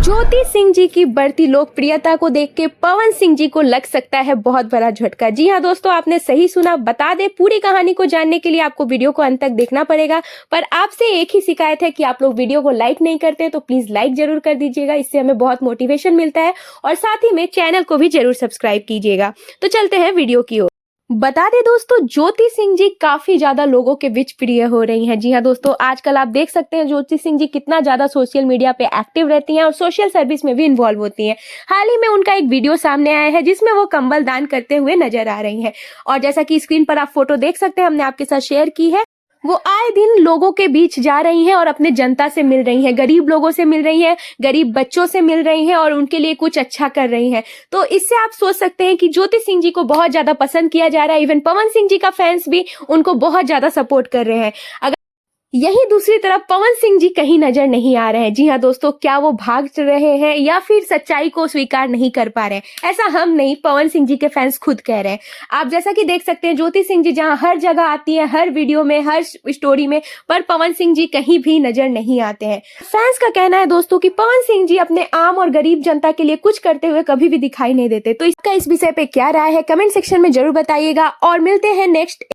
ज्योति सिंह जी की बढ़ती लोकप्रियता को देख के पवन सिंह जी को लग सकता है बहुत बड़ा झटका। जी हाँ दोस्तों, आपने सही सुना। बता दें, पूरी कहानी को जानने के लिए आपको वीडियो को अंत तक देखना पड़ेगा। पर आपसे एक ही शिकायत है कि आप लोग वीडियो को लाइक नहीं करते, तो प्लीज लाइक जरूर कर दीजिएगा। इससे हमें बहुत मोटिवेशन मिलता है। और साथ ही में चैनल को भी जरूर सब्सक्राइब कीजिएगा। तो चलते हैं वीडियो की ओर। बता दें दोस्तों, ज्योति सिंह जी काफी ज्यादा लोगों के बीच प्रिय हो रही हैं। जी हाँ दोस्तों, आजकल आप देख सकते हैं ज्योति सिंह जी कितना ज्यादा सोशल मीडिया पे एक्टिव रहती हैं और सोशल सर्विस में भी इन्वॉल्व होती हैं। हाल ही में उनका एक वीडियो सामने आया है जिसमें वो कंबल दान करते हुए नजर आ रही हैं। और जैसा कि स्क्रीन पर आप फोटो देख सकते हैं, हमने आपके साथ शेयर की है। वो आए दिन लोगों के बीच जा रही हैं और अपने जनता से मिल रही हैं, गरीब लोगों से मिल रही हैं, गरीब बच्चों से मिल रही हैं और उनके लिए कुछ अच्छा कर रही हैं। तो इससे आप सोच सकते हैं कि ज्योति सिंह जी को बहुत ज्यादा पसंद किया जा रहा है। इवन पवन सिंह जी का फैंस भी उनको बहुत ज्यादा सपोर्ट कर रहे हैं। अगर यही दूसरी तरफ पवन सिंह जी कहीं नजर नहीं आ रहे हैं। जी हाँ दोस्तों, क्या वो भाग रहे हैं या फिर सच्चाई को स्वीकार नहीं कर पा रहे हैं? ऐसा हम नहीं, पवन सिंह जी के फैंस खुद कह रहे हैं। आप जैसा कि देख सकते हैं, ज्योति सिंह जी जहां हर जगह आती हैं, हर वीडियो में, हर स्टोरी में, पर पवन सिंह जी कहीं भी नजर नहीं आते हैं। फैंस का कहना है दोस्तों कि पवन सिंह जी अपने आम और गरीब जनता के लिए कुछ करते हुए कभी भी दिखाई नहीं देते। तो इसका इस विषय पे क्या राय है, कमेंट सेक्शन में जरूर बताइएगा। और मिलते हैं नेक्स्ट